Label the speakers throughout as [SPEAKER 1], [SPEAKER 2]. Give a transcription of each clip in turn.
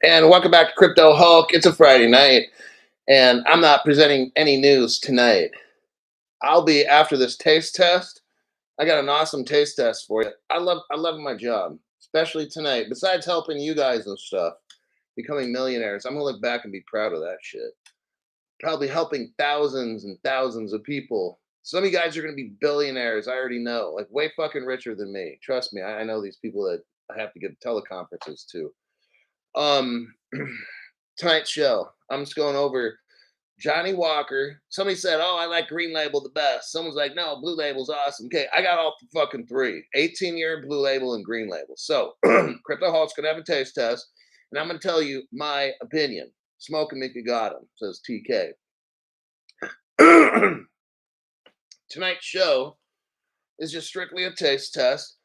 [SPEAKER 1] And welcome back to Crypto Hulk. It's a Friday night, and I'm not presenting any news tonight. I'll be after this taste test. I got an awesome taste test for you. I love my job, especially tonight. Besides helping you guys and stuff, becoming millionaires, I'm gonna look back and be proud of that shit. Probably helping thousands and thousands of people. Some of you guys are gonna be billionaires. I already know, like way fucking richer than me. Trust me, I know these people that I have to give teleconferences to. Um, tonight's show, I'm just going over Johnnie Walker. Somebody said, "Oh, I like Green Label the best." Someone's like, "No, Blue Label's awesome." Okay, I got all fucking three: 18-year Blue Label and Green Label. So, Crypto Hulk's gonna have a taste test, and I'm gonna tell you my opinion. Smoke 'em if you got 'em, says TK. Tonight's show is just strictly a taste test.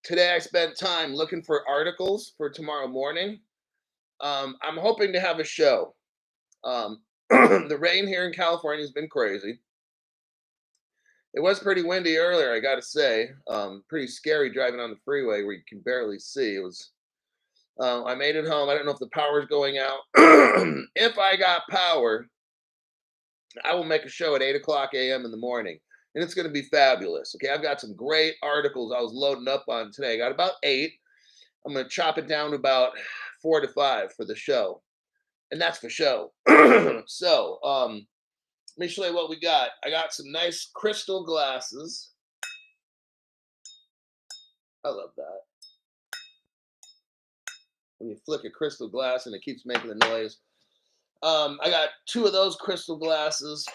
[SPEAKER 1] Today, I spent time looking for articles for tomorrow morning. I'm hoping to have a show. The rain here in California has been crazy. It was pretty windy earlier, I got to say. Pretty scary driving on the freeway where you can barely see. It was. I made it home. I don't know if the power's going out. If I got power, I will make a show at 8 o'clock a.m. in the morning, and it's going to be fabulous. Okay, I've got some great articles I was loading up on today. I got about 8. I'm going to chop it down to about 4 to 5 for the show, and that's for show. So, let me show you what we got. I got some nice crystal glasses. I love that. When you flick a crystal glass and it keeps making the noise. I got 2 of those crystal glasses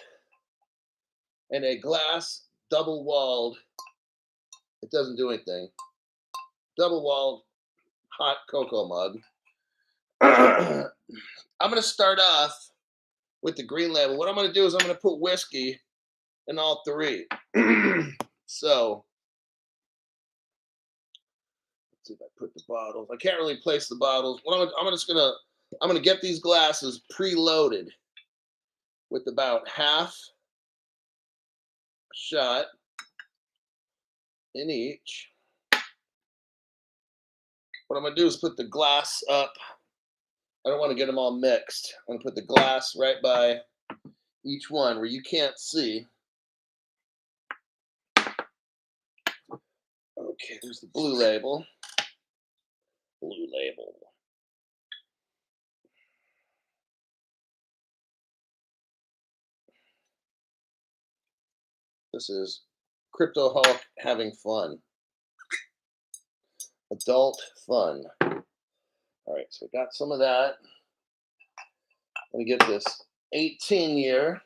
[SPEAKER 1] and a glass double walled. It doesn't do anything. Double walled hot cocoa mug. I'm going to start off with the Green Label. What I'm going to do is I'm going to put whiskey in all 3. So, let's see if I put the bottles. I can't really place the bottles. I'm gonna get these glasses preloaded with about half a shot in each. What I'm gonna do is put the glass up. I don't want to get them all mixed. I'm gonna put the glass right by each one where you can't see. Okay, there's the Blue Label. Blue Label. This is Crypto Hulk having fun. Adult fun. All right, so I got some of that. Let me get this 18-year.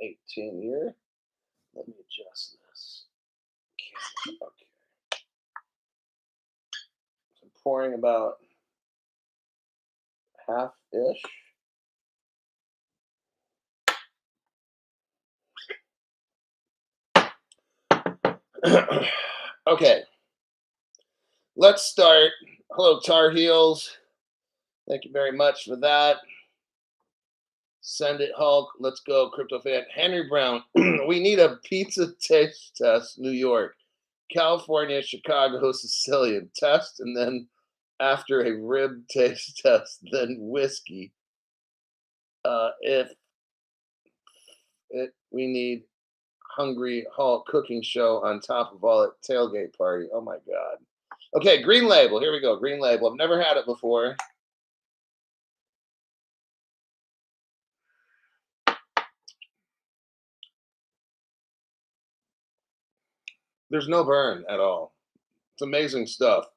[SPEAKER 1] 18-year. Let me adjust this. Okay. So I'm pouring about half-ish. Okay. Let's start. Hello, Tar Heels. Thank you very much for that. Send it, Hulk. Let's go, Crypto fan. Henry Brown. We need a pizza taste test. New York, California, Chicago, Sicilian test, and then after a rib taste test, then whiskey. If we need Hungry Hulk cooking show on top of all at tailgate party. Oh my god. Okay, Green Label. Here we go. Green Label. I've never had it before. There's no burn at all. It's amazing stuff.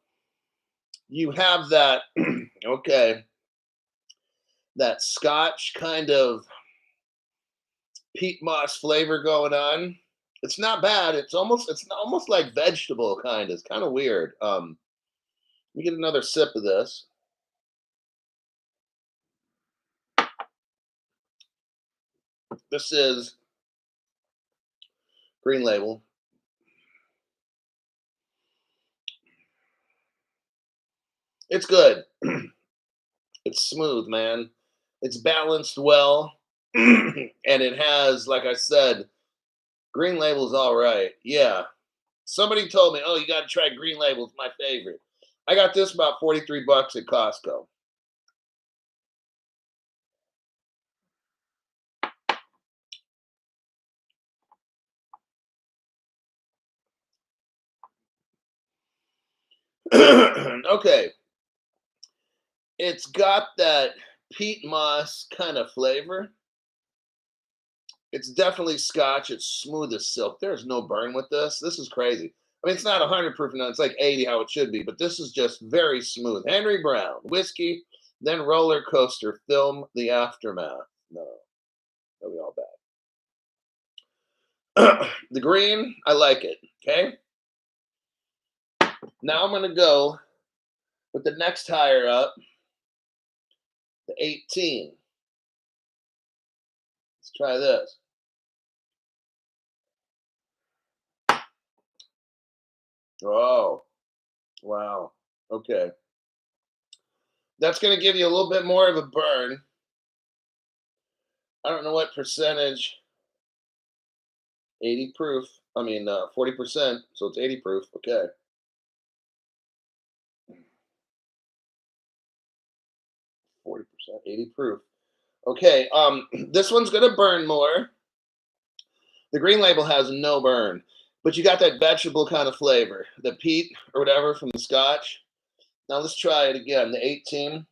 [SPEAKER 1] You have that, okay, that Scotch kind of peat moss flavor going on. It's not bad. It's almost like vegetable kind. It's kind of weird. Let me get another sip of this. This is Green Label. It's good. It's smooth, man. It's balanced well. And it has, like I said, Green Label's all right. Yeah. Somebody told me, "Oh, you got to try Green Label. It's my favorite." I got this about 43 bucks at Costco. Okay. It's got that peat moss kind of flavor. It's definitely Scotch. It's smooth as silk. There's no burn with this. This is crazy. I mean, it's not 100 proof. No, it's like 80, how it should be. But this is just very smooth. Henry Brown, whiskey, then roller coaster, film the aftermath. No, that'll be all bad. The green, I like it. Okay. Now I'm going to go with the next higher up, the 18. Let's try this. Oh, wow. Okay. That's going to give you a little bit more of a burn. I don't know what percentage. 80 proof. I mean, 40%. So it's 80 proof. Okay. 40%, 80 proof. Okay. This one's going to burn more. The green label has no burn, but you got that vegetable kind of flavor, the peat or whatever from the Scotch. Now let's try it again. The 18.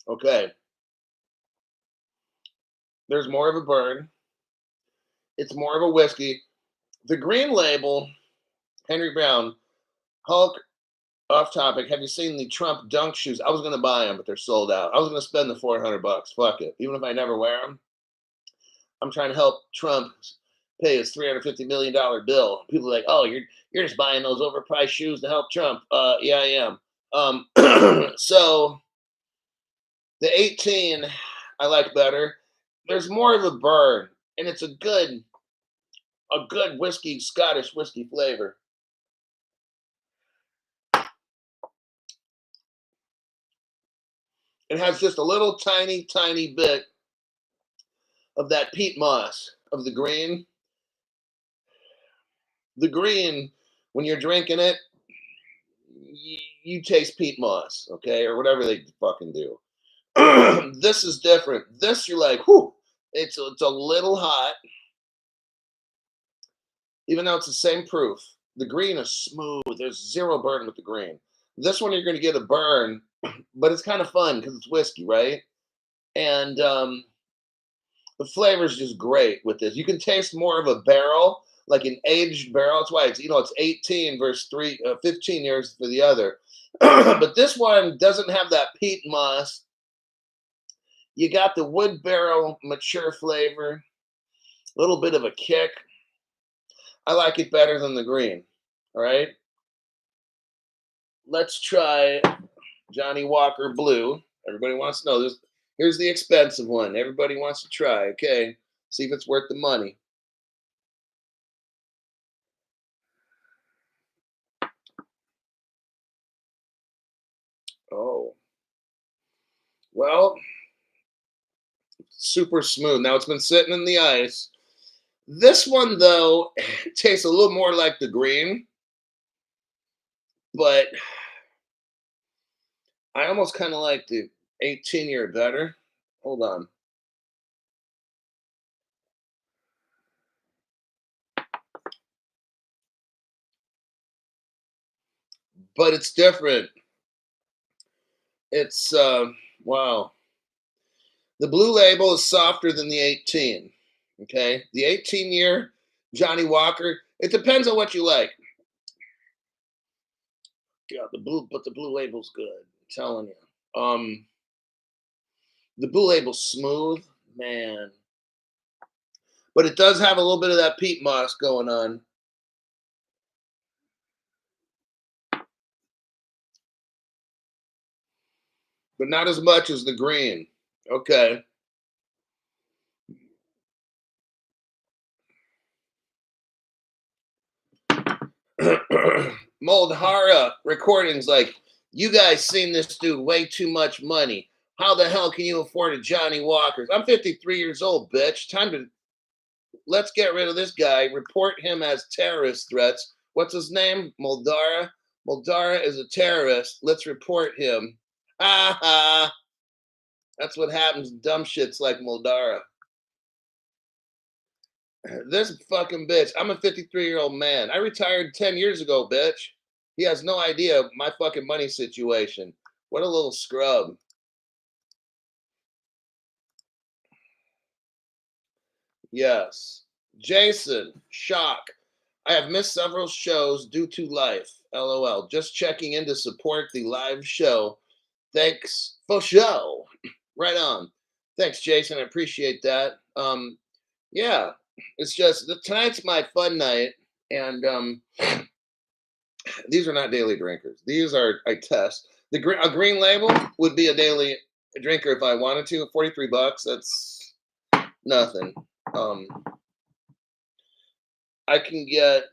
[SPEAKER 1] Okay. There's more of a burn. It's more of a whiskey. The green label, Henry Brown, Hulk, off topic. Have you seen the Trump dunk shoes? I was going to buy them, but they're sold out. I was going to spend the 400 bucks. Fuck it. Even if I never wear them, I'm trying to help Trump pay his $350 million bill. People are like, "Oh, you're just buying those overpriced shoes to help Trump." Yeah, I am. So the 18, I like better. There's more of a burn, and it's a good whiskey, Scottish whiskey flavor. It has just a little tiny, tiny bit of that peat moss of the green. The green, when you're drinking it, you taste peat moss, okay, or whatever they fucking do. This is different. This you're like, whew, it's a little hot, even though it's the same proof. The green is smooth. There's zero burn with the green. This one you're going to get a burn, but it's kind of fun because it's whiskey, right? And the flavor is just great with this. You can taste more of a barrel, like an aged barrel. That's why it's 18 versus 15 years for the other. But this one doesn't have that peat moss. You got the wood barrel mature flavor, a little bit of a kick. I like it better than the green. All right. Let's try Johnnie Walker Blue. Everybody wants to know this. Here's the expensive one. Everybody wants to try. Okay. See if it's worth the money. Oh, well, super smooth. Now it's been sitting in the ice. This one, though, tastes a little more like the green, but I almost kind of like the 18-year better. Hold on. But it's different. It's, wow. The blue label is softer than the 18. Okay. The 18-year Johnnie Walker, it depends on what you like. Yeah, the blue label's good. I'm telling you. The blue label's smooth, man. But it does have a little bit of that peat moss going on. But not as much as the green. Okay. Moldhara recordings like, you guys seen this dude way too much money. How the hell can you afford a Johnnie Walker? I'm 53 years old, bitch. Time to Let's get rid of this guy. Report him as terrorist threats. What's his name? Moldara. Moldara is a terrorist. Let's report him. Ha ha. That's what happens. Dumb shits like Moldara. This fucking bitch. I'm a 53-year-old man. I retired 10 years ago, bitch. He has no idea of my fucking money situation. What a little scrub. Yes. Jason, shock. I have missed several shows due to life. LOL. Just checking in to support the live show. Thanks for show. Right on. Thanks, Jason. I appreciate that. Yeah, it's just tonight's my fun night, and these are not daily drinkers. These are I test. A green label would be a daily drinker if I wanted to. $43. That's nothing. Um, I can get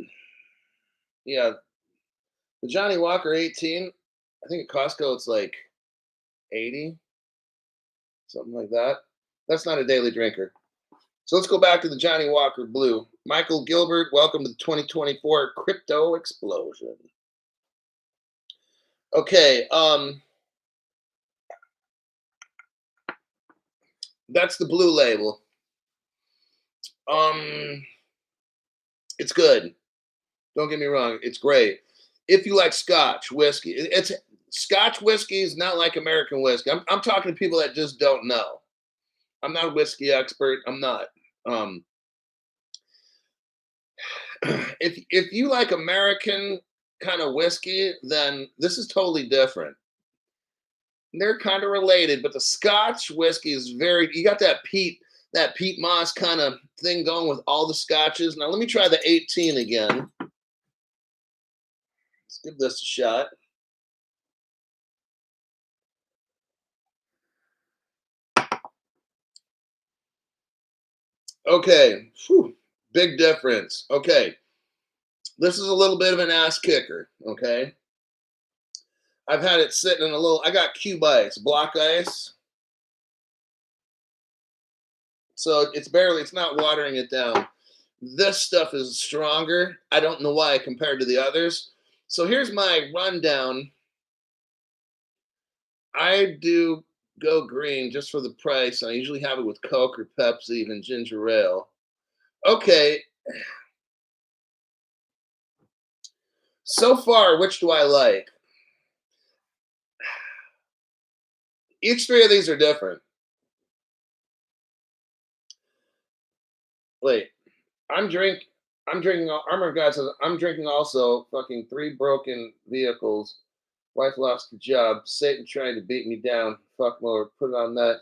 [SPEAKER 1] yeah the Johnnie Walker 18. I think at Costco it's like 80, something like that. That's not a daily drinker. So let's go back to the Johnnie Walker Blue. Michael Gilbert, welcome to the 2024 crypto explosion. Okay, that's the blue label. It's good. Don't get me wrong, it's great. If you like Scotch whiskey, it's Scotch whiskey is not like American whiskey. I'm talking to people that just don't know. I'm not a whiskey expert. I'm not. Um, if you like American kind of whiskey, then this is totally different. They're kind of related, but the Scotch whiskey is very. You got that peat moss kind of thing going with all the scotches. Now let me try the 18 again. Let's give this a shot. Okay, whew, big difference. Okay, this is a little bit of an ass kicker. Okay, I've had it sitting in a little. I got cube ice, block ice, so it's not watering it down. This stuff is stronger. I don't know why compared to the others. So here's my rundown. I do go green just for the price. I usually have it with Coke or Pepsi, even ginger ale. Okay, so far, which do I like? Each three of these are different. Wait, I'm drink. I'm drinking. Armor God says I'm drinking also. Fucking three broken vehicles. Wife lost her job. Satan trying to beat me down. Fuck more. Put on that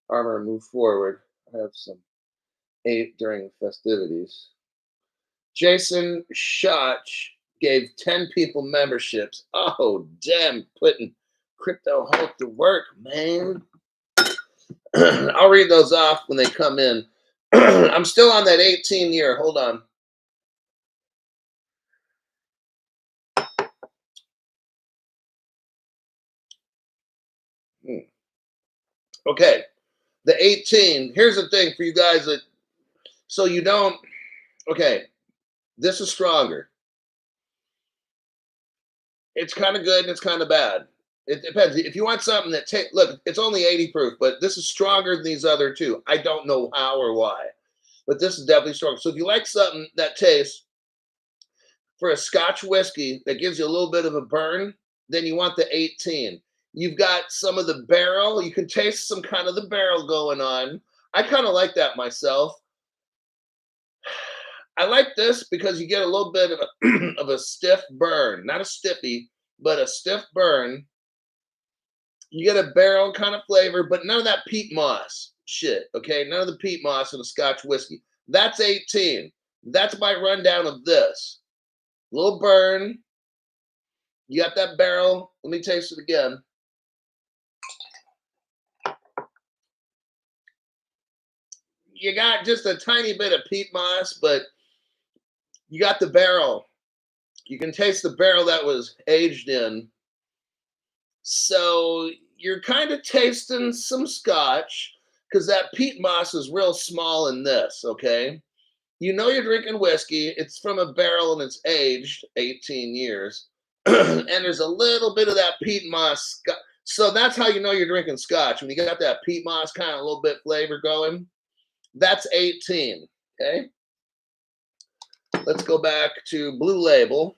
[SPEAKER 1] armor and move forward. I have some ate during festivities. Jason Schotch gave 10 people memberships. Oh, damn, putting Crypto Hulk to work, man. I'll read those off when they come in. I'm still on that 18 year. Hold on. Okay. The 18. Here's the thing for you guys that, so you don't, okay, this is stronger. It's kind of good and it's kind of bad. It depends. If you want something that look, it's only 80 proof, but this is stronger than these other two. I don't know how or why, but this is definitely strong. So if you like something that tastes for a Scotch whiskey that gives you a little bit of a burn, then you want the 18. You've got some of the barrel. You can taste some kind of the barrel going on. I kind of like that myself. I like this because you get a little bit of a, of a stiff burn, not a stiffy, but a stiff burn. You get a barrel kind of flavor, but none of that peat moss shit. Okay, none of the peat moss in a Scotch whiskey. That's 18. That's my rundown of this. Little burn. You got that barrel. Let me taste it again. You got just a tiny bit of peat moss, but you got the barrel. You can taste the barrel that was aged in. So you're kind of tasting some scotch because that peat moss is real small in this, okay? You know you're drinking whiskey. It's from a barrel and it's aged 18 years. And there's a little bit of that peat moss. So that's how you know you're drinking scotch. When you got that peat moss kind of a little bit flavor going, that's 18. Okay. Let's go back to Blue Label.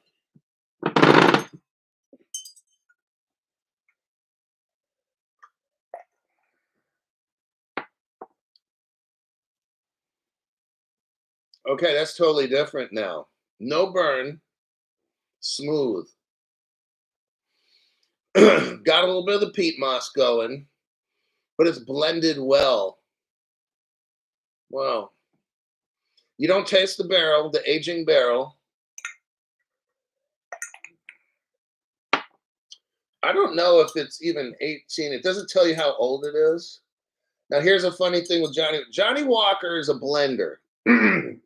[SPEAKER 1] Okay, that's totally different now. No burn, smooth. Got a little bit of the peat moss going, but it's blended well. Wow. You don't taste the barrel, the aging barrel. I don't know if it's even 18. It doesn't tell you how old it is. Now, here's a funny thing with Johnnie. Johnnie Walker is a blender.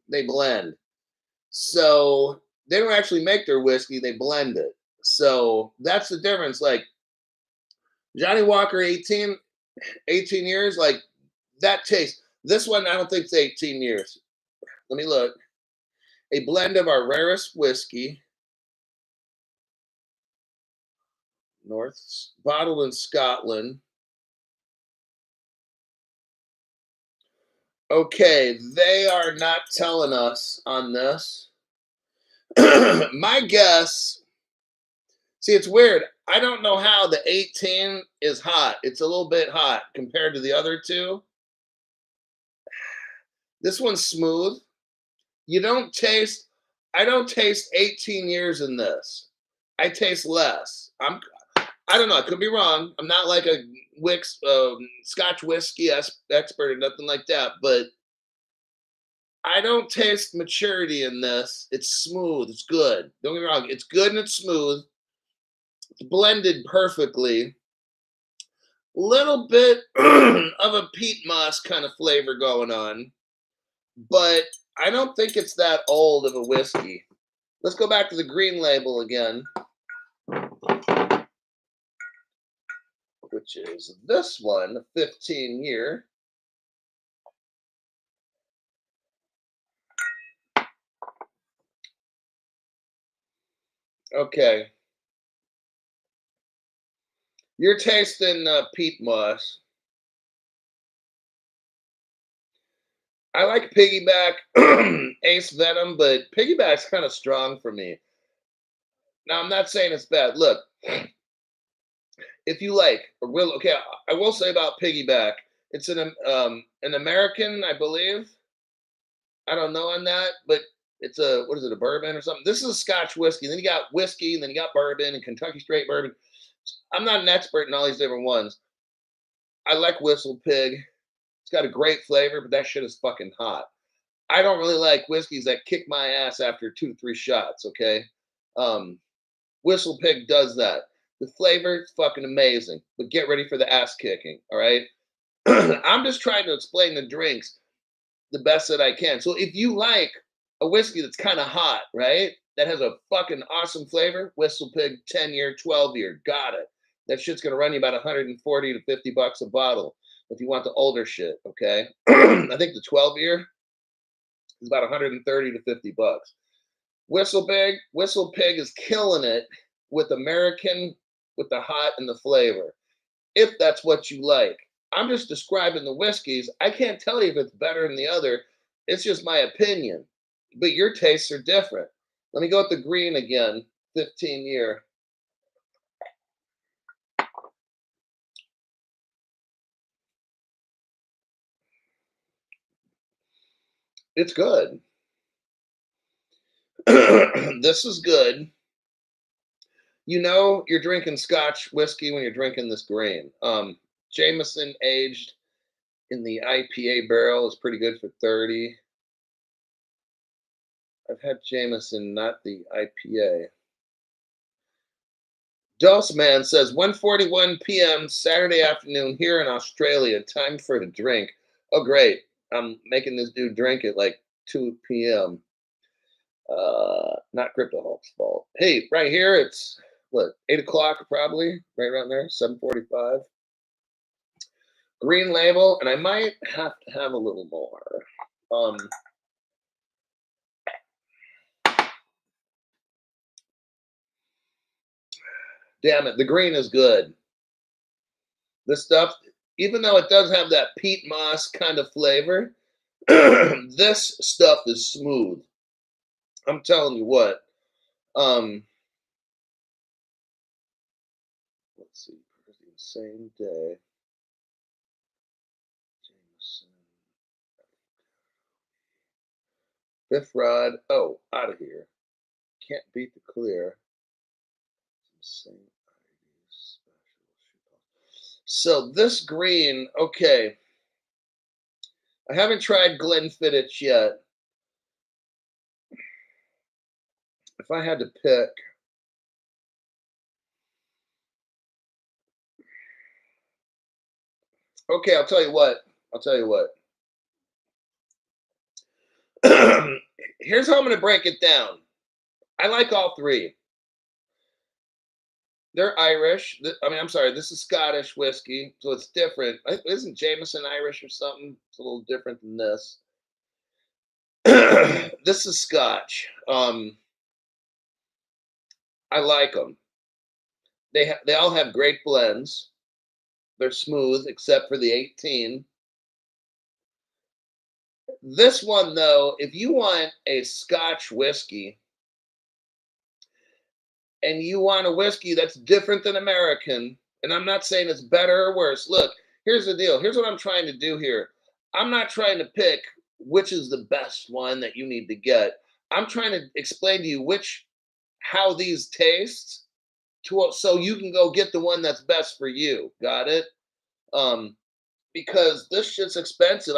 [SPEAKER 1] They blend. So they don't actually make their whiskey, they blend it. So that's the difference. Like Johnnie Walker 18 years, like that taste. This one, I don't think it's 18 years. Let me look. A blend of our rarest whiskey, bottled in Scotland. Okay, they are not telling us on this. My guess, see, it's weird. I don't know how the 18 is hot. It's a little bit hot compared to the other two. This one's smooth. You don't taste, I don't taste 18 years in this. I taste less. I don't know. I could be wrong. I'm not like a Scotch whiskey expert or nothing like that, but I don't taste maturity in this. It's smooth. It's good. Don't get me wrong. It's good and it's smooth. It's blended perfectly. Little bit of a peat moss kind of flavor going on, but I don't think it's that old of a whiskey. Let's go back to the green label again, which is this one, 15 year. Okay. You're tasting peat moss. I like Piggyback Ace Venom, but Piggyback's kind of strong for me. Now, I'm not saying it's bad. Look, if you like a real, okay, I will say about Piggyback, it's an American, I believe. I don't know on that, but it's a what is it, a bourbon or something? This is a Scotch whiskey. Then you got whiskey, and then you got bourbon and Kentucky straight bourbon. I'm not an expert in all these different ones. I like Whistle Pig. It's got a great flavor, but that shit is fucking hot. I don't really like whiskeys that kick my ass after 2 to 3 shots. Okay, um, Whistle Pig does that. The flavor is fucking amazing, but get ready for the ass kicking. All right, I'm just trying to explain the drinks the best that I can. So if you like a whiskey that's kind of hot, right, that has a fucking awesome flavor, Whistle Pig 10 year, 12 year, got it. That shit's gonna run you about 140 to 50 bucks a bottle if you want the older shit. Okay, I think the 12 year is about 130 to 50 bucks. Whistle Pig is killing it with American, with the hot and the flavor. If that's what you like, I'm just describing the whiskeys. I can't tell you if it's better than the other. It's just my opinion. But your tastes are different. Let me go with the green again. 15 year. It's good. This is good. You know you're drinking Scotch whiskey when you're drinking this green. Jameson aged in the IPA barrel is pretty good for 30. I've had Jameson, not the IPA. Dose Man says 1:41 p.m. Saturday afternoon here in Australia. Time for a drink. Oh, great! I'm making this dude drink at like 2 p.m. Not Crypto Hulk's fault. Hey, right here it's what 8 o'clock probably, right around there, 7:45. Green label, and I might have to have a little more. Um, Damn it, the green is good. This stuff, even though it does have that peat moss kind of flavor, this stuff is smooth. I'm telling you what. Um, let's see, same day. Jameson. Fifth rod. Oh, out of here. Can't beat the clear. Same So this green, okay. I haven't tried Glenfiddich yet. If I had to pick, okay, I'll tell you what. I'll tell you what. Here's how I'm going to break it down. I like all three. They're Irish. I mean, I'm sorry, this is Scottish whiskey, so it's different. Isn't Jameson Irish or something? It's a little different than this. This is Scotch. I like them. They all have great blends. They're smooth, except for the 18. This one, though, if you want a Scotch whiskey and you want a whiskey that's different than American, and I'm not saying it's better or worse. Look, here's the deal. Here's what I'm trying to do here. I'm not trying to pick which is the best one that you need to get. I'm trying to explain to you how these taste so you can go get the one that's best for you. Got it? Um, because this shit's expensive.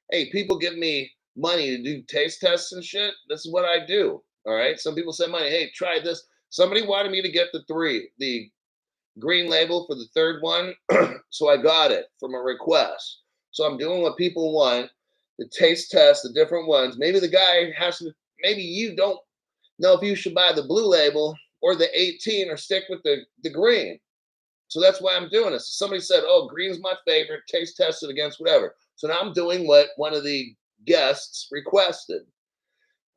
[SPEAKER 1] Hey, people give me money to do taste tests and shit. This is what I do. All right. Some people send money. Hey, try this. Somebody wanted me to get the green label for the third one. So I got it from a request. So I'm doing what people want, the taste test, the different ones. Maybe the guy maybe you don't know if you should buy the blue label or the 18 or stick with the green. So that's why I'm doing this. Somebody said, oh, green's my favorite, taste tested against whatever. So now I'm doing what one of the guests requested.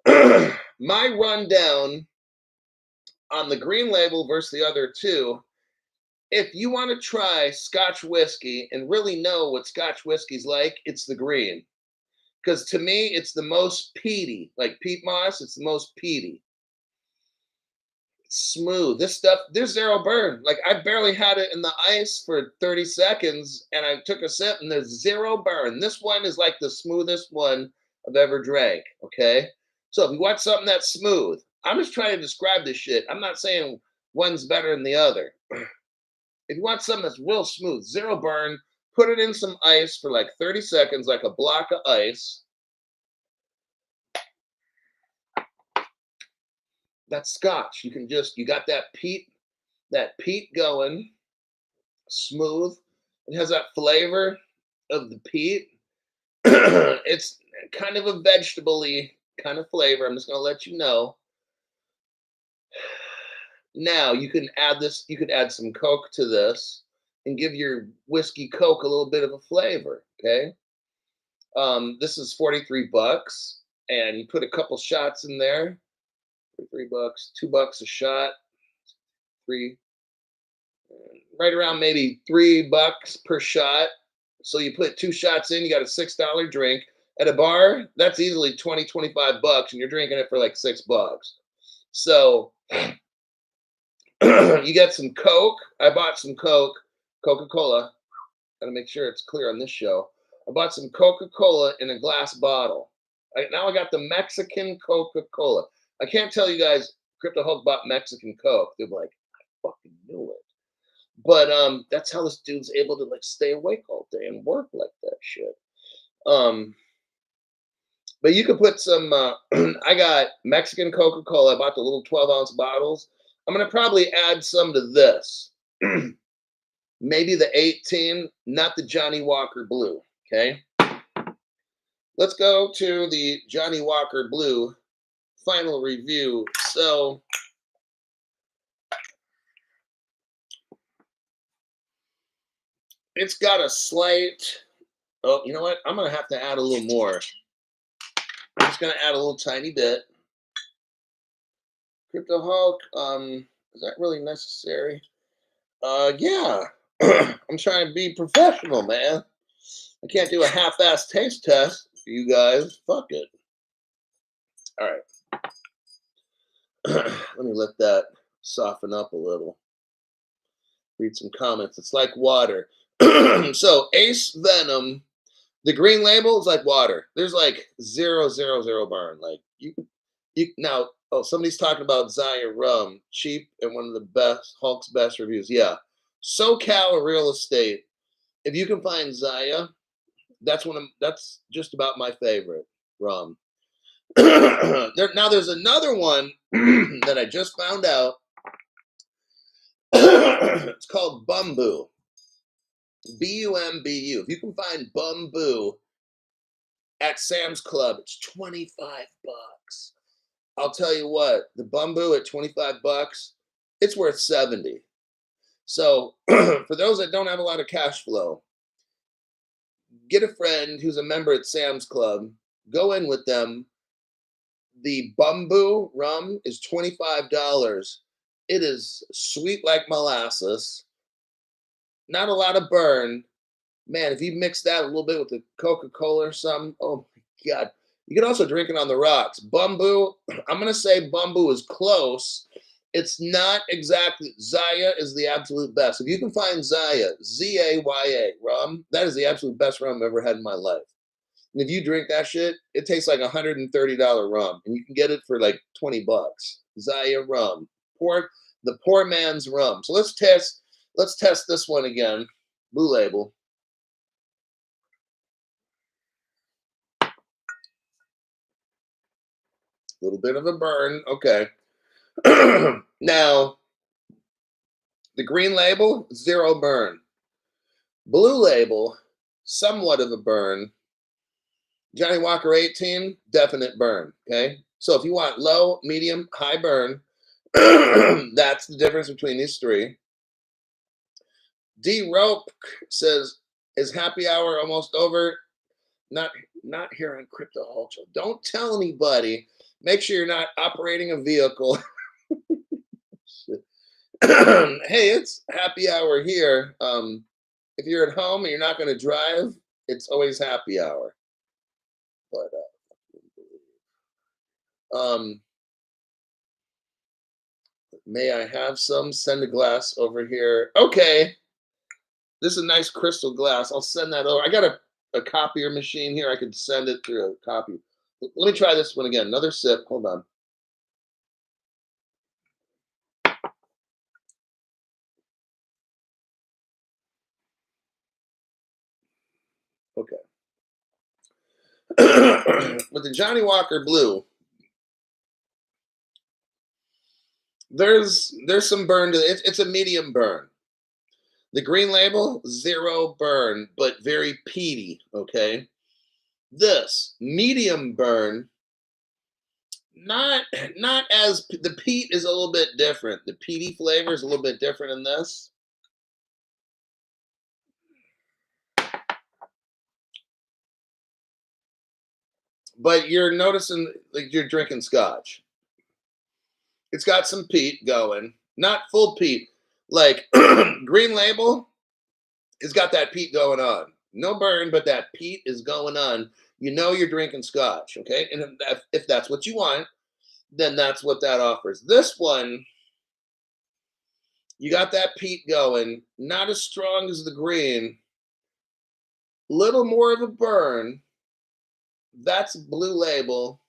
[SPEAKER 1] My rundown on the green label versus the other two, if you want to try Scotch whiskey and really know what Scotch whiskey's like, it's the green. Because to me, it's the most peaty, like peat moss, it's the most peaty. Smooth. This stuff, there's zero burn. Like I barely had it in the ice for 30 seconds and I took a sip and there's zero burn. This one is like the smoothest one I've ever drank. Okay. So if you want something that's smooth, I'm just trying to describe this shit. I'm not saying one's better than the other. If you want something that's real smooth, zero burn, put it in some ice for like 30 seconds, like a block of ice. That's Scotch. You got that peat going, smooth. It has that flavor of the peat. It's kind of a vegetable-y kind of flavor. I'm just gonna let you know. Now you can add some Coke to this and give your whiskey Coke a little bit of a flavor. Okay. This is $43, and you put a couple shots in there. $3, $2 a shot, three, right around maybe $3 per shot. So you put 2 shots in, you got a $6 drink. At a bar, that's easily 20, $25, and you're drinking it for like $6. So you get some Coke. I bought some Coca-Cola. Gotta make sure it's clear on this show. I bought some Coca-Cola in a glass bottle. Now I got the Mexican Coca-Cola. I can't tell you guys, Crypto Hulk bought Mexican Coke. They're like, I fucking knew it. But that's how this dude's able to like stay awake all day and work like that shit. But you could put some. I got Mexican Coca-Cola. I bought the little 12-ounce bottles. I'm gonna probably add some to this. Maybe the 18, not the Johnnie Walker Blue. Okay. Let's go to the Johnnie Walker Blue final review. So it's got a slight. Oh, you know what? I'm gonna have to add a little more. I'm just gonna add a little tiny bit. Crypto Hulk, Is that really necessary? Yeah. I'm trying to be professional, man. I can't do a half-ass taste test for you guys. Fuck it. All right. Let me let that soften up a little. Read some comments. It's like water. So Ace Venom, the green label is like water. There's like 000 burn. Like you now. Oh, somebody's talking about Zaya rum, cheap and one of the best Hulk's best reviews. Yeah, SoCal real estate. If you can find Zaya, that's just about my favorite rum. There's another one that I just found out. It's called Bumbu. Bumbu. If you can find Bumbu at Sam's Club, it's 25 bucks. I'll tell you what, the Bumbu at 25 bucks, it's worth 70. So for those that don't have a lot of cash flow, get a friend who's a member at Sam's Club, go in with them. The Bumbu rum is $25. It is sweet like molasses, not a lot of burn. Man, if you mix that a little bit with the Coca-Cola or something, oh my God. You can also drink it on the rocks. Bumbu, I'm going to say Bumbu is close. It's not exactly, Zaya is the absolute best. If you can find Zaya, Z-A-Y-A rum, that is the absolute best rum I've ever had in my life. And if you drink that shit, it tastes like $130 rum. And you can get it for like 20 bucks. Zaya rum. The poor man's rum. So let's test this one again. Blue Label. Little bit of a burn. Okay. Now, the green label, 0 burn. Blue label, somewhat of a burn. Johnnie Walker 18, definite burn. Okay. So if you want low, medium, high burn, that's the difference between these three. D Rope says, is happy hour almost over? Not here on Crypto Ultra. Don't tell anybody. Make sure you're not operating a vehicle. Hey, it's happy hour here. If you're at home and you're not going to drive, it's always happy hour. But may I have some? Send a glass over here. Okay, this is a nice crystal glass. I'll send that over. I got a copier machine here. I could send it through a copy. Let me try this one again. Another sip. Hold on. Okay. With the Johnnie Walker Blue, there's some burn to it. It's a medium burn. The green label, 0 burn, but very peaty. Okay. This medium burn, not as the peat is a little bit different. The peaty flavor is a little bit different in this. But you're noticing like you're drinking scotch. It's got some peat going, not full peat. Like green label, it's got that peat going on. No burn, but that peat is going on. You know you're drinking scotch, okay? And if that's what you want, then that's what that offers. This one, you got that peat going, not as strong as the green, little more of a burn. That's Blue Label.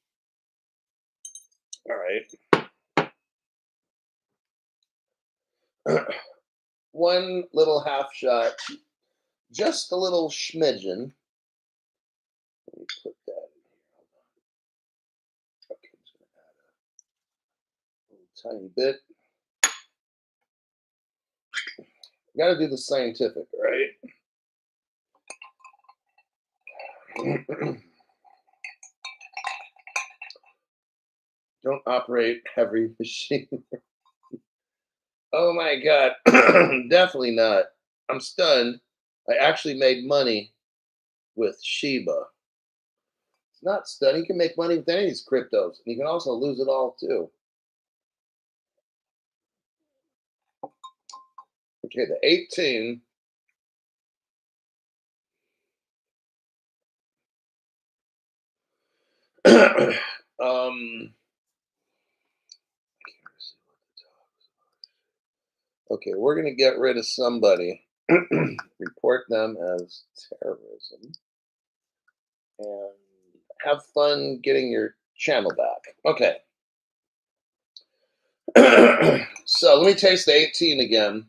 [SPEAKER 1] All right. One little half shot, just a little schmidgen. Let me put that in here. Okay, I'm just gonna add a little tiny bit. Got to do the scientific, right? Don't operate heavy machine. Oh my God. Definitely not. I'm stunned. I actually made money with Shiba. It's not stunned. You can make money with any of these cryptos. And you can also lose it all too. Okay, the 18. um, okay, we're going to get rid of somebody, report them as terrorism, and have fun getting your channel back. Okay. So let me taste the 18 again.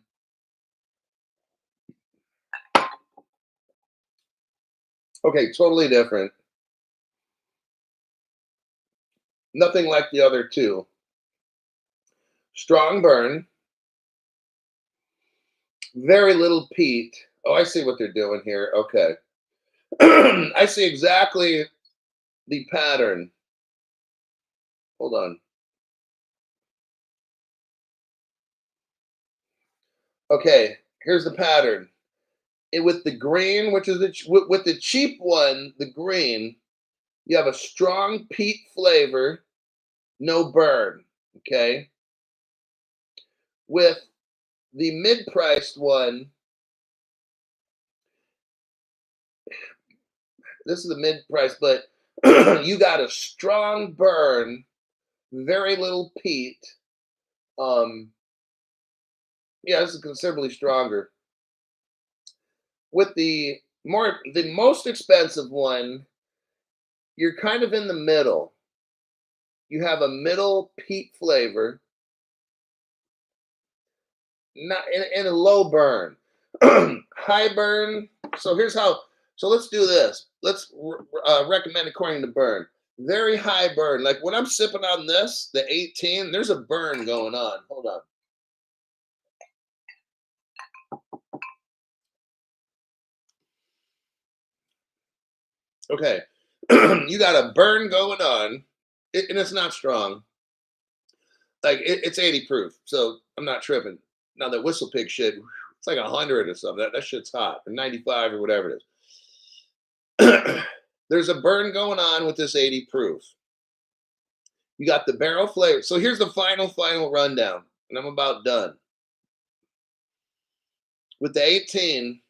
[SPEAKER 1] Okay, totally different. Nothing like the other two. Strong burn, very little peat. Oh, I see what they're doing here. Okay. I see exactly the pattern. Hold on. Okay, here's the pattern. With the green, which is with the cheap one, the green, you have a strong peat flavor, no burn. Okay. With the mid-priced one, this is the mid-price, but you got a strong burn, very little peat. Um, yeah, this is considerably stronger. With the most expensive one, you're kind of in the middle. You have a middle peat flavor, not in a low burn. High burn. So here's how. So let's do this. Let's recommend according to burn. Very high burn. Like when I'm sipping on this, the 18, there's a burn going on. Hold on. Okay. You got a burn going on, and it's not strong. Like it's 80 proof, so I'm not tripping. Now that whistle pig shit, it's like 100 or something. That shit's hot, or 95 or whatever it is. There's a burn going on with this 80 proof. You got the barrel flavor. So here's the final rundown, and I'm about done. With the 18,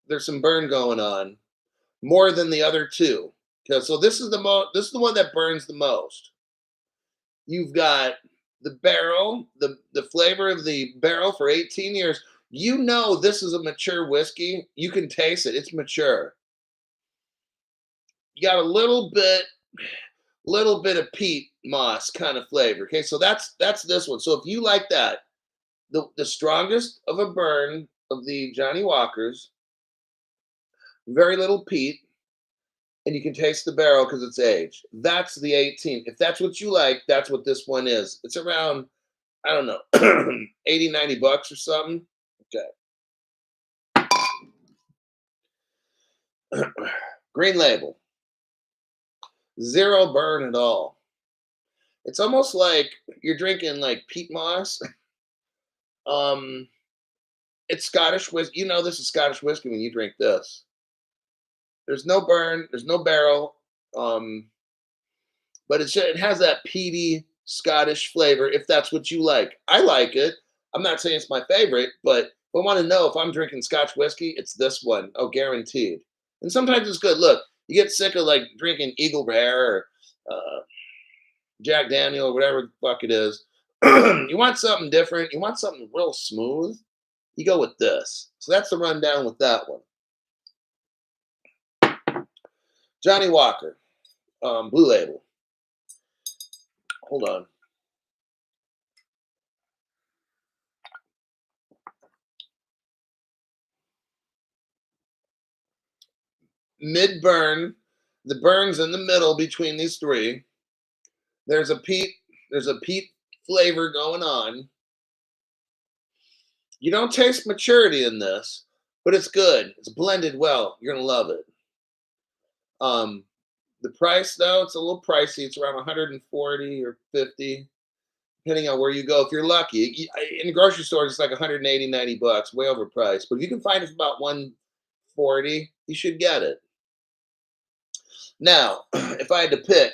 [SPEAKER 1] there's some burn going on, more than the other two. Okay, so this is the one that burns the most. You've got the barrel, the flavor of the barrel for 18 years. You know this is a mature whiskey. You can taste it. It's mature. You got a little bit of peat moss kind of flavor. Okay, so that's this one. So if you like that, the strongest of a burn of the Johnnie Walkers, very little peat, and you can taste the barrel because it's aged. That's the 18. If that's what you like, that's what this one is. It's around, I don't know, 80, 90 bucks or something. Okay. Green label. Zero burn at all. It's almost like you're drinking like peat moss. Um, it's Scottish whiskey. You know this is Scottish whiskey when you drink this. There's no burn. There's no barrel. Um, but it has that peaty Scottish flavor. If that's what you like, I like it. I'm not saying it's my favorite, but if I want to know if I'm drinking Scotch whiskey, it's this one. Oh, guaranteed. And sometimes it's good. Look, you get sick of like drinking Eagle Rare or Jack Daniel or whatever the fuck it is. You want something different. You want something real smooth. You go with this. So that's the rundown with that one. Johnnie Walker, Blue Label. Hold on. Mid burn. The burn's in the middle between these three. There's a peat. There's a peat flavor going on. You don't taste maturity in this, but it's good. It's blended well. You're gonna love it. Um, the price though, it's a little pricey. It's around 140 or 50, depending on where you go. If you're lucky, in the grocery store, it's like 180, 90 bucks, way overpriced. But if you can find it for about 140, you should get it. Now, if I had to pick,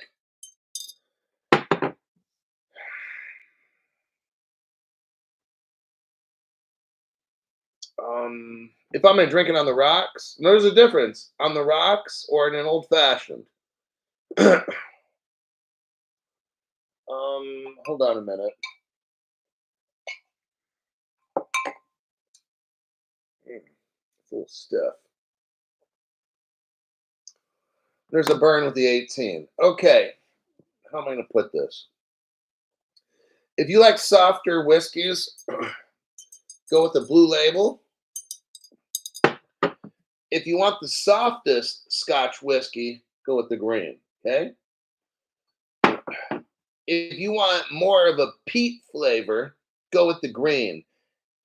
[SPEAKER 1] If I'm gonna drink it on the rocks, there's a difference on the rocks or in an old fashioned. Hold on a minute. It's a little stiff. There's a burn with the 18. Okay, how am I gonna put this? If you like softer whiskeys, go with the blue label. If you want the softest Scotch whiskey, go with the green. Okay. If you want more of a peat flavor, go with the green.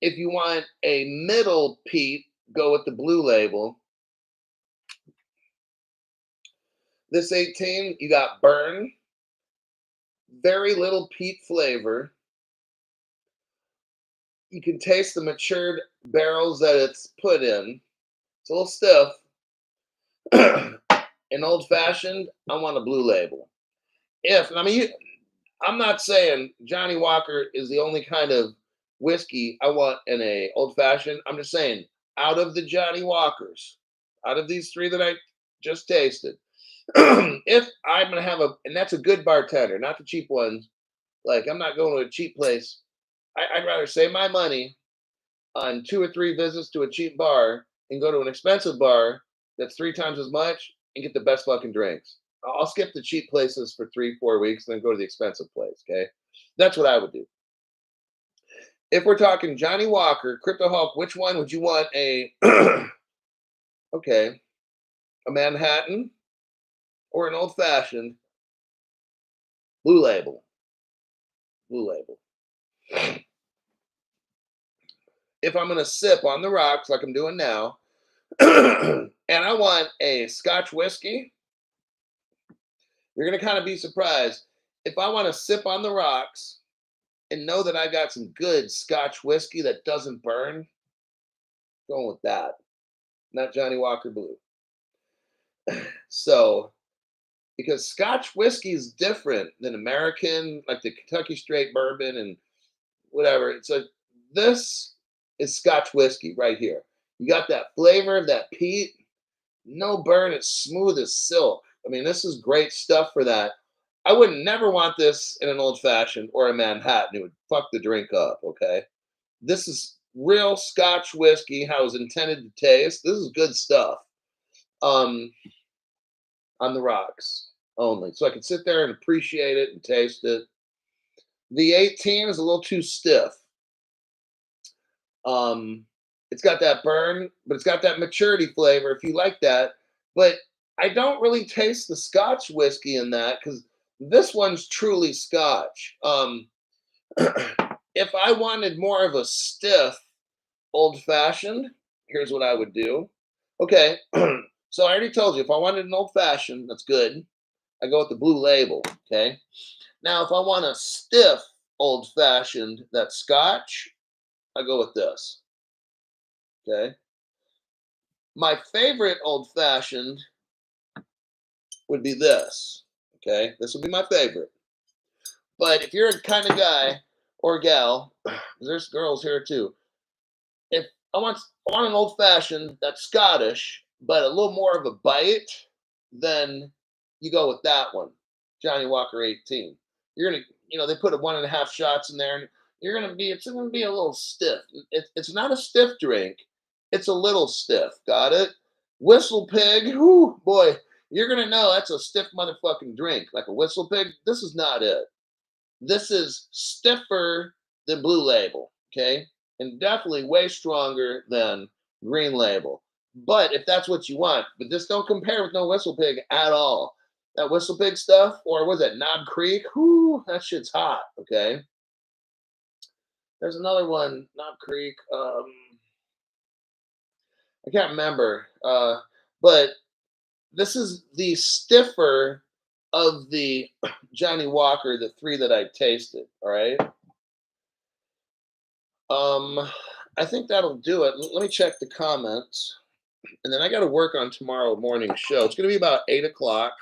[SPEAKER 1] If you want a middle peat, go with the blue label. This 18, you got burn, very little peat flavor. You can taste the matured barrels that it's put in. It's a little stiff. An old fashioned, I want a blue label. I'm not saying Johnnie Walker is the only kind of whiskey I want in a old fashioned. I'm just saying, out of the Johnnie Walkers, out of these three that I just tasted, if I'm gonna have and that's a good bartender, not the cheap ones. Like I'm not going to a cheap place. I'd rather save my money on 2 or 3 visits to a cheap bar and go to an expensive bar that's 3 times as much and get the best fucking drinks. I'll skip the cheap places for 3, 4 weeks and then go to the expensive place. Okay, that's what I would do. If we're talking Johnnie Walker, Crypto Hulk, which one would you want? Okay, a Manhattan or an old fashioned? Blue label. Blue label. If I'm gonna sip on the rocks like I'm doing now, and I want a Scotch whiskey, you're gonna kind of be surprised. If I want to sip on the rocks and know that I got some good Scotch whiskey that doesn't burn, going with that, not Johnnie Walker Blue. So, because Scotch whiskey is different than American, like the Kentucky Straight Bourbon and whatever. It's like this is Scotch whiskey right here. You got that flavor of that peat, no burn, it's smooth as silk. I mean, this is great stuff for that. I would never want this in an old fashioned or a Manhattan. It would fuck the drink up, okay? This is real Scotch whiskey, how it's intended to taste. This is good stuff. Um, on the rocks only. So I can sit there and appreciate it and taste it. The 18 is a little too stiff. Um, it's got that burn, but it's got that maturity flavor if you like that. But I don't really taste the Scotch whiskey in that because this one's truly Scotch. If I wanted more of a stiff old fashioned, here's what I would do. Okay, so I already told you if I wanted an old fashioned, that's good. I go with the blue label. Okay, now if I want a stiff old fashioned that's Scotch, I go with this. Okay, my favorite old fashioned would be this. Okay, this would be my favorite. But if you're a kind of guy or gal, there's girls here too. If I want an old fashioned that's Scottish, but a little more of a bite, then you go with that one, Johnnie Walker 18. You're gonna, they put a 1.5 shots in there, and it's gonna be a little stiff. It's not a stiff drink, it's a little stiff. Got it? Whistle Pig, whoo boy, you're gonna know that's a stiff motherfucking drink, like a Whistle Pig. This is not it. This is stiffer than Blue Label, okay? And definitely way stronger than Green Label. But if that's what you want, but just don't compare with no Whistle Pig at all. That Whistle Pig stuff, or was it Knob Creek? Whoo, that shit's hot, okay? There's another one, Knob Creek. I can't remember. But this is the stiffer of the Johnnie Walker, the three that I tasted. All right. I think that'll do it. Let me check the comments, and then I got to work on tomorrow morning's show. It's going to be about 8 o'clock.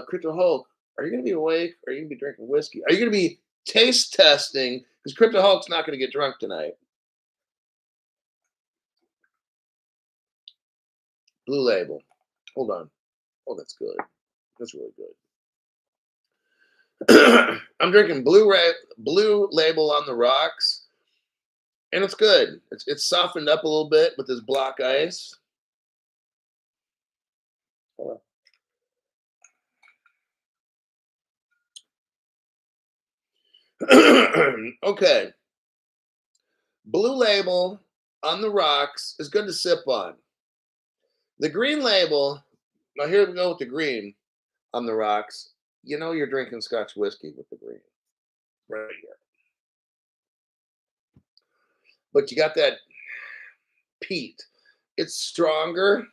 [SPEAKER 1] Crypto Hulk, are you going to be awake? Are you going to be drinking whiskey? Are you going to be taste testing? Because Crypto Hulk's not going to get drunk tonight. Blue Label. Hold on. Oh, that's good. That's really good. I'm drinking Blue Label on the rocks, and it's good. It's softened up a little bit with this block ice. Okay, Blue Label on the rocks is good to sip on. The Green Label. Now here we go with the green on the rocks. You know you're drinking Scotch whiskey with the green right here, but you got that peat. It's stronger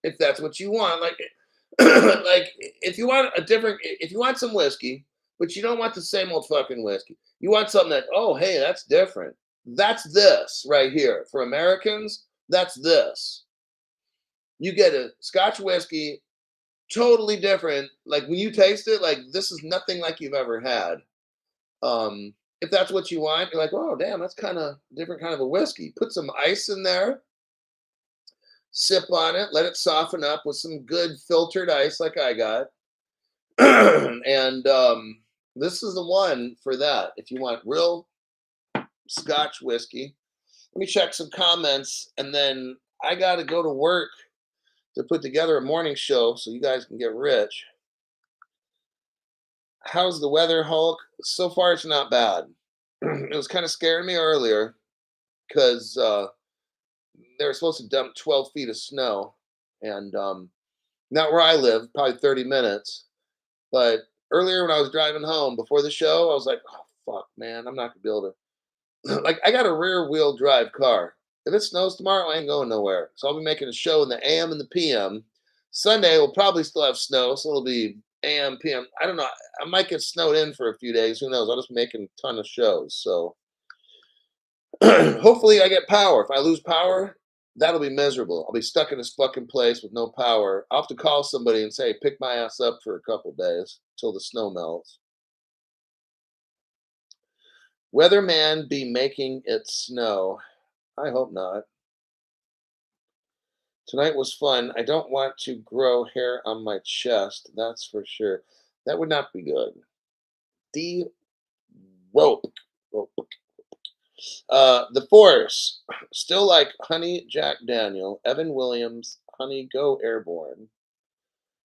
[SPEAKER 1] if that's what you want. Like, like if you want a different, if you want some whiskey, but you don't want the same old fucking whiskey, you want something that, oh, hey, that's different. That's this right here for Americans. That's this. You get a Scotch whiskey, totally different. Like when you taste it, like this is nothing like you've ever had. If that's what you want, you're like, oh, damn, that's kind of different kind of a whiskey. Put some ice in there, sip on it, let it soften up with some good filtered ice like I got. And this is the one for that. If you want real Scotch whiskey, let me check some comments, and then I got to go to work to put together a morning show so you guys can get rich. How's the weather, Hulk? So far, it's not bad. It was kind of scaring me earlier because they were supposed to dump 12 feet of snow, and not where I live, probably 30 minutes. But earlier when I was driving home before the show, I was like, oh, fuck, man, I'm not going to be able to. Like, I got a rear wheel drive car. If it snows tomorrow, I ain't going nowhere. So I'll be making a show in the AM and the PM. Sunday will probably still have snow, so it'll be AM, PM. I don't know. I might get snowed in for a few days. Who knows? I'll just be making a ton of shows. So hopefully I get power. If I lose power, that'll be miserable. I'll be stuck in this fucking place with no power. I'll have to call somebody and say, pick my ass up for a couple days till the snow melts. Weatherman be making it snow. I hope not. Tonight was fun. I don't want to grow hair on my chest, that's for sure. That would not be good. The rope. Rope. The Force. Still like Honey Jack Daniel. Evan Williams. Honey Go Airborne.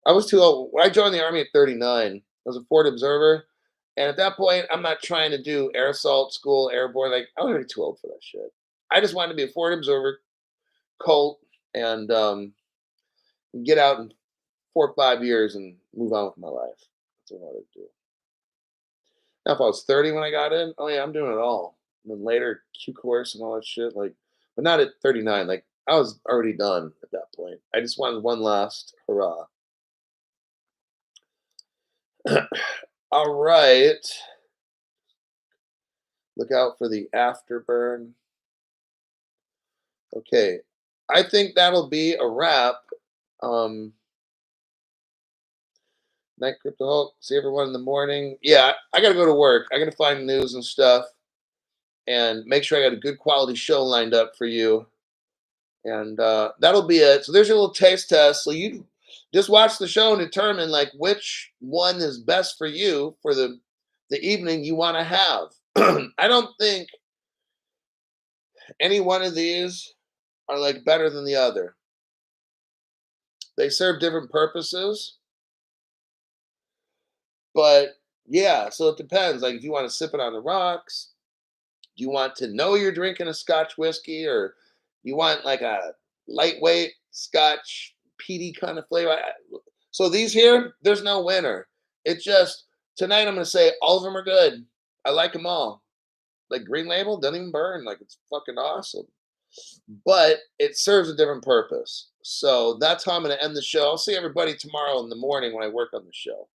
[SPEAKER 1] I was too old. When I joined the Army at 39, I was a Ford Observer. And at that point, I'm not trying to do air assault school, airborne. Like, I was already too old for that shit. I just wanted to be a Ford Observer, Colt, and get out in 4 or 5 years and move on with my life. That's what I wanted to do. Now, if I was 30 when I got in, oh yeah, I'm doing it all. And then later, Q course and all that shit. Like, but not at 39. Like, I was already done at that point. I just wanted one last hurrah. All right. Look out for the afterburn. Okay. I think that'll be a wrap. Um, Night Crypto Hulk. See everyone in the morning. Yeah, I got to go to work. I got to find news and stuff and make sure I got a good quality show lined up for you. And that'll be it. So there's your little taste test. So you just watch the show and determine like which one is best for you for the evening you want to have. I don't think any one of these are like better than the other. They serve different purposes, but yeah, so it depends. Like if you want to sip it on the rocks, do you want to know you're drinking a Scotch whiskey, or you want like a lightweight Scotch peaty kind of flavor? So these here, there's no winner. It's just tonight I'm gonna say all of them are good. I like them all. Like Green Label doesn't even burn. Like it's fucking awesome. But it serves a different purpose. So that's how I'm gonna end the show. I'll see everybody tomorrow in the morning when I work on the show.